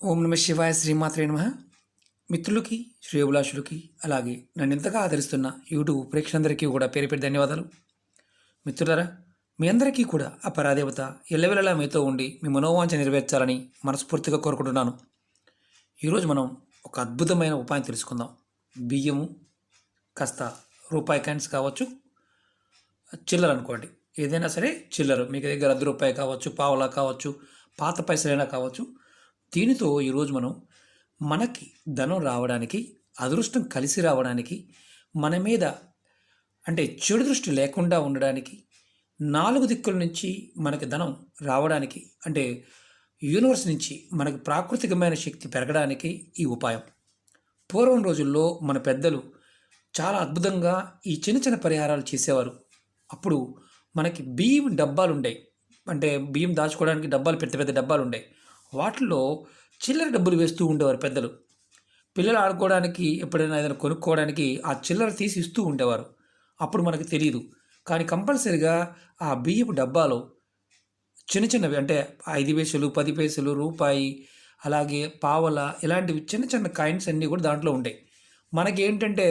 ఓం నమ శివాయ శ్రీమాత్రే నమః. మిత్రులకి, శ్రేయోభిలాషులకి, అలాగే నన్ను ఎంతగా ఆదరిస్తున్న యూట్యూబ్ ప్రేక్షకులందరికీ కూడా పేరు పేరు ధన్యవాదాలు. మిత్రులారా, మీ అందరికీ కూడా ఆ పరాదేవత ఎల్లవెల్లలా మీతో ఉండి మీ మనోవాంఛ నెరవేర్చాలని మనస్ఫూర్తిగా కోరుకుంటున్నాను. ఈరోజు మనం ఒక అద్భుతమైన ఉపాయం తెలుసుకుందాం. బియ్యము, కాస్త రూపాయి కాయిన్స్ కావచ్చు, చిల్లర అనుకోండి, ఏదైనా సరే చిల్లర మీకు దగ్గర రూపాయి కావచ్చు, పావలా కావచ్చు, పాత పైసలైనా కావచ్చు. దీనితో ఈరోజు మనం మనకి ధనం రావడానికి, అదృష్టం కలిసి రావడానికి, మన మీద అంటే చెడు దృష్టి లేకుండా ఉండడానికి, నాలుగు దిక్కుల నుంచి మనకి ధనం రావడానికి, అంటే యూనివర్స్ నుంచి మనకి ప్రాకృతికమైన శక్తి పెరగడానికి ఈ ఉపాయం. పూర్వం రోజుల్లో మన పెద్దలు చాలా అద్భుతంగా ఈ చిన్న చిన్న పరిహారాలు చేసేవారు. అప్పుడు మనకి బియ్యం డబ్బాలు ఉండేవి, అంటే బియ్యం దాచుకోవడానికి డబ్బాలు, పెద్ద పెద్ద డబ్బాలు ఉండేవి. వాటిల్లో చిల్లర డబ్బులు వేస్తూ ఉండేవారు పెద్దలు. పిల్లలు ఆడుకోవడానికి, ఎప్పుడైనా ఏదైనా కొనుక్కోవడానికి ఆ చిల్లర తీసి ఇస్తూ ఉండేవారు. అప్పుడు మనకు తెలియదు, కానీ కంపల్సరిగా ఆ బియ్యపు డబ్బాలో చిన్న చిన్నవి, అంటే 5 పైసలు, 10 పైసలు, రూపాయి, అలాగే పావల, ఇలాంటివి చిన్న చిన్న కాయిన్స్ అన్నీ కూడా దాంట్లో ఉండేవి. మనకేంటంటే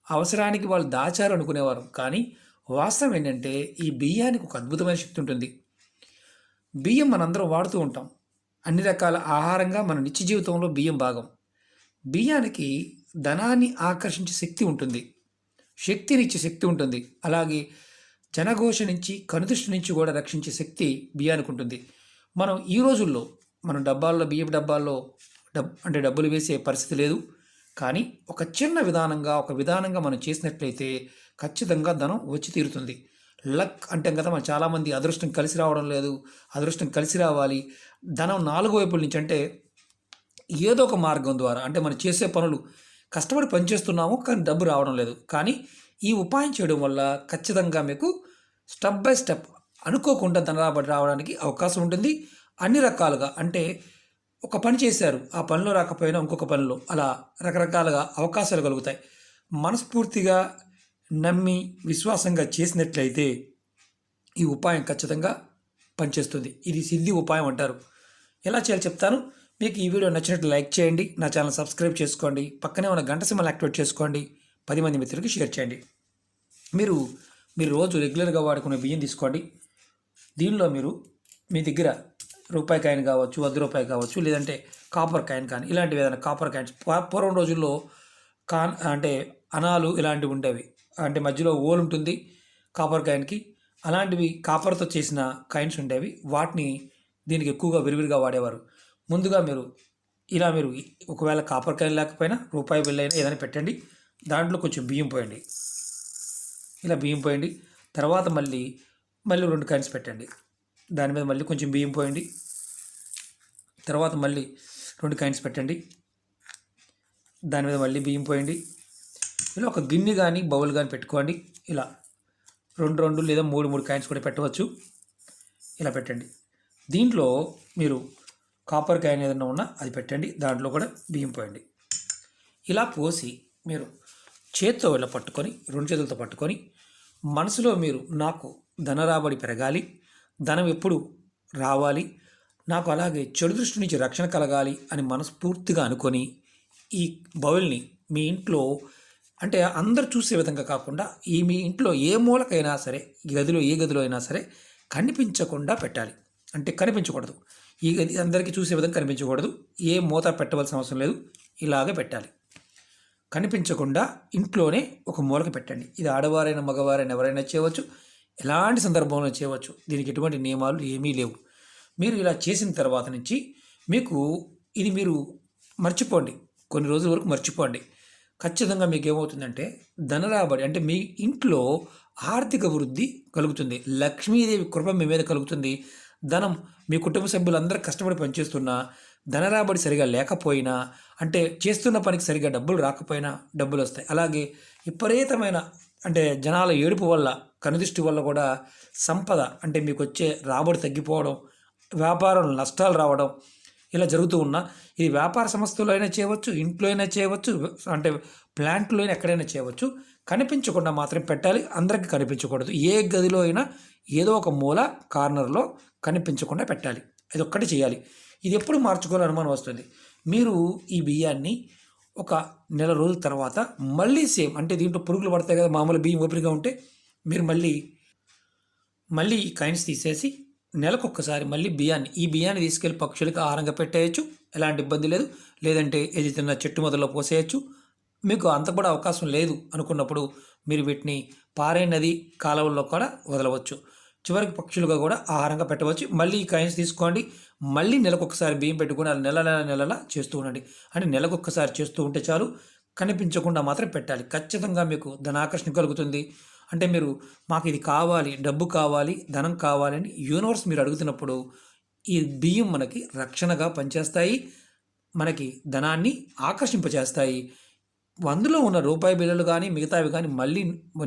అవసరానికి వాళ్ళు దాచారు అనుకునేవారు, కానీ వాస్తవం ఏంటంటే ఈ బియ్యానికి ఒక అద్భుతమైన శక్తి ఉంటుంది. బియ్యం మనందరం వాడుతూ ఉంటాం. అన్ని రకాల ఆహారంగా మన నిత్య జీవితంలో బియ్యం భాగం. బియ్యానికి ధనాన్ని ఆకర్షించే శక్తి ఉంటుంది, శక్తినిచ్చే శక్తి ఉంటుంది. అలాగే జనఘోష నుంచి, కనుదృష్టి నుంచి కూడా రక్షించే శక్తి బియ్యానికి ఉంటుంది. మనం ఈ రోజుల్లో మనం డబ్బాల్లో, బియ్యపు డబ్బాల్లో అంటే డబ్బులు వేసే పరిస్థితి లేదు. కానీ ఒక చిన్న విధానంగా మనం చేసినట్లయితే ఖచ్చితంగా ధనం వచ్చి తీరుతుంది. లక్ అంటే కదా, మనం చాలామంది అదృష్టం కలిసి రావడం లేదు, అదృష్టం కలిసి రావాలి, ధనం 4 వైపుల నుంచి, అంటే ఏదో ఒక మార్గం ద్వారా, అంటే మనం చేసే పనులు కష్టపడి పనిచేస్తున్నాము కానీ డబ్బు రావడం లేదు. కానీ ఈ ఉపాయం చేయడం వల్ల ఖచ్చితంగా మీకు స్టెప్ బై స్టెప్ అనుకోకుండా ధన రాబడి రావడానికి అవకాశం ఉంటుంది. అన్ని రకాలుగా, అంటే ఒక పని చేశారు, ఆ పనిలో రాకపోయినా ఇంకొక పనిలో, అలా రకరకాలుగా అవకాశాలు కలుగుతాయి. మనస్ఫూర్తిగా నమ్మి విశ్వాసంగా చేసినట్లయితే ఈ ఉపాయం ఖచ్చితంగా పనిచేస్తుంది. ఇది సిద్ధి ఉపాయం అంటారు. ఎలా చేయాలో చెప్తాను. మీకు ఈ వీడియో నచ్చినట్లు లైక్ చేయండి, నా ఛానల్ సబ్స్క్రైబ్ చేసుకోండి, పక్కనే ఉన్న గంట సింబల్ యాక్టివేట్ చేసుకోండి, 10 మంది మిత్రులకి షేర్ చేయండి. మీరు రోజు రెగ్యులర్గా వాడుకునే బియ్యం తీసుకోండి. దీనిలో మీరు మీ దగ్గర రూపాయి కాయిన్ కావచ్చు, 100 రూపాయి కావచ్చు, లేదంటే కాపర్ కాయిన్ కానీ, ఇలాంటివి ఏదైనా కాపర్ కాయిన్స్, పూర్వం రోజుల్లో అంటే అనాలు ఇలాంటివి ఉండేవి, అంటే మధ్యలో ఓల్ ఉంటుంది కాపర్ కాయిన్కి, అలాంటివి కాపర్తో చేసిన కాయిన్స్ ఉండేవి. వాటిని దీనికి ఎక్కువగా విరివిరిగా వాడేవారు. ముందుగా మీరు ఒకవేళ కాపర్ కాయిన్ లేకపోయినా రూపాయి బిల్ అయినా ఏదైనా పెట్టండి. దాంట్లో కొంచెం బియ్యం పోయండి, ఇలా బియ్యం పోయండి. తర్వాత మళ్ళీ 2 కాయిన్స్ పెట్టండి, దాని మీద మళ్ళీ కొంచెం బియ్యం పోయండి. తర్వాత మళ్ళీ 2 కాయిన్స్ పెట్టండి, దాని మీద మళ్ళీ బియ్యం పోయండి. ఇలా ఒక గిన్నె కానీ బౌల్ కానీ పెట్టుకోండి. ఇలా 2 లేదా 3 కాయిన్స్ కూడా పెట్టవచ్చు. ఇలా పెట్టండి. దీంట్లో మీరు కాపర్ కాయిన్ ఏదైనా ఉన్నా అది పెట్టండి, దాంట్లో కూడా బియ్యం పోయండి. ఇలా పోసి మీరు చేత్తో ఇలా పట్టుకొని, 2 చేతులతో పట్టుకొని, మనసులో మీరు నాకు ధన రాబడి పెరగాలి, ధనం ఎప్పుడు రావాలి, నాకు అలాగే చెడు దృష్టి నుంచి రక్షణ కలగాలి అని మనస్ఫూర్తిగా అనుకొని ఈ బౌల్ని మీ ఇంట్లో, అంటే అందరు చూసే విధంగా కాకుండా మీ ఇంట్లో ఏ మూలకైనా సరే, ఏ గదిలో అయినా సరే కనిపించకుండా పెట్టాలి. అంటే కనిపించకూడదు, ఈ గది అందరికీ చూసే విధంగా కనిపించకూడదు, ఏ మూత పెట్టవలసిన అవసరం లేదు, ఇలాగే పెట్టాలి. కనిపించకుండా ఇంట్లోనే ఒక మూలక పెట్టండి. ఇది ఆడవారైనా మగవారైనా ఎవరైనా చేయవచ్చు, ఎలాంటి సందర్భంలో చేయవచ్చు, దీనికి ఎటువంటి నియమాలు ఏమీ లేవు. మీరు ఇలా చేసిన తర్వాత నుంచి మీరు మర్చిపోండి, కొన్ని రోజుల వరకు మర్చిపోండి. ఖచ్చితంగా మీకు ఏమవుతుందంటే ధన రాబడి, అంటే మీ ఇంట్లో ఆర్థిక వృద్ధి కలుగుతుంది, లక్ష్మీదేవి కృప మీ మీద కలుగుతుంది. ధనం, మీ కుటుంబ సభ్యులందరూ కష్టపడి పనిచేస్తున్నా ధన రాబడి సరిగా లేకపోయినా, అంటే చేస్తున్న పనికి సరిగా డబ్బులు రాకపోయినా డబ్బులు వస్తాయి. అలాగే విపరీతమైన, అంటే జనాల ఏడుపు వల్ల, కనుదృష్టి వల్ల కూడా సంపద, అంటే మీకు వచ్చే రాబడి తగ్గిపోవడం, వ్యాపారంలో నష్టాలు రావడం, ఇలా జరుగుతూ ఉన్నా, ఇది వ్యాపార సంస్థలో అయినా చేయవచ్చు, ఇంట్లో అయినా చేయవచ్చు, అంటే ప్లాంట్లో అయినా ఎక్కడైనా చేయవచ్చు. కనిపించకుండా మాత్రం పెట్టాలి, అందరికీ కనిపించకూడదు. ఏ గదిలో అయినా ఏదో ఒక మూల కార్నర్లో కనిపించకుండా పెట్టాలి. ఇది ఒక్కటి చేయాలి. ఇది ఎప్పుడు మార్చుకోవాలని అనుమానం వస్తుంది. మీరు ఈ బియ్యాన్ని ఒక నెల రోజుల తర్వాత మళ్ళీ సేమ్, అంటే దీంట్లో పురుగులు పడతాయి కదా, మామూలు బియ్యం ఓపికగా ఉంటే మీరు మళ్ళీ ఈ కాయిన్స్ తీసేసి నెలకొక్కసారి మళ్ళీ ఈ బియ్యాన్ని తీసుకెళ్ళి పక్షులకు ఆహారంగా పెట్టేయచ్చు, ఎలాంటి ఇబ్బంది లేదు. లేదంటే ఏది తిన్న చెట్టు మొదల్లో పోసేయచ్చు. మీకు అంత కూడా అవకాశం లేదు అనుకున్నప్పుడు మీరు వీటిని పారే నది, కాలువల్లో కూడా వదలవచ్చు. చివరికి పక్షులుగా కూడా ఆహారంగా పెట్టవచ్చు. మళ్ళీ ఈ కాయిన్స్ తీసుకోండి, మళ్ళీ నెలకొకసారి బియ్యం పెట్టుకుని అలా నెలలా చేస్తూ ఉండండి. అంటే నెలకొక్కసారి చేస్తూ ఉంటే చాలు, కనిపించకుండా మాత్రం పెట్టాలి. ఖచ్చితంగా మీకు ధనాకర్షణ కలుగుతుంది. అంటే మీరు మాకు ఇది కావాలి, డబ్బు కావాలి, ధనం కావాలి అని యూనివర్స్ మీరు అడుగుతున్నప్పుడు ఈ బియ్యం మనకి రక్షణగా పనిచేస్తాయి, మనకి ధనాన్ని ఆకర్షింపచేస్తాయి. అందులో ఉన్న రూపాయి బిళ్ళలు కానీ మిగతావి కానీ మళ్ళీ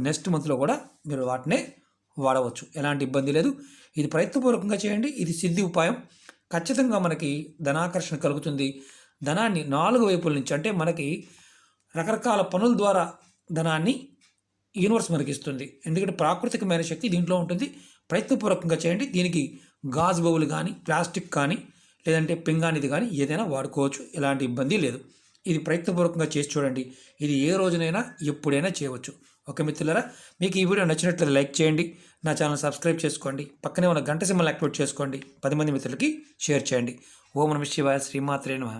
నెక్స్ట్ మంత్లో కూడా మీరు వాటినే వాడవచ్చు, ఎలాంటి ఇబ్బంది లేదు. ఇది ప్రయత్నపూర్వకంగా చేయండి. ఇది సిద్ధి ఉపాయం. ఖచ్చితంగా మనకి ధనాకర్షణ కలుగుతుంది. ధనాన్ని 4 వైపుల నుంచి, అంటే మనకి రకరకాల పనుల ద్వారా ధనాన్ని యూనివర్స్ మనకి ఇస్తుంది. ఎందుకంటే ప్రాకృతికమైన శక్తి దీంట్లో ఉంటుంది. ప్రయత్నపూర్వకంగా చేయండి. దీనికి గాజు బౌల్ కానీ, ప్లాస్టిక్ కానీ, లేదంటే పింగాణిది కానీ ఏదైనా వాడుకోవచ్చు, ఎలాంటి ఇబ్బంది లేదు. ఇది ప్రయత్నపూర్వకంగా చేసి చూడండి. ఇది ఏ రోజునైనా ఎప్పుడైనా చేయవచ్చు. ఓకే మిత్రులారా, మీకు ఈ వీడియో నచ్చినట్లయితే లైక్ చేయండి, నా ఛానల్ సబ్స్క్రైబ్ చేసుకోండి, పక్కనే ఉన్న గంట సింబల్ యాక్టివేట్ చేసుకోండి, 10 మంది మిత్రులకి షేర్ చేయండి. ఓం నమః శివాయ. శ్రీమాత్రే నమః.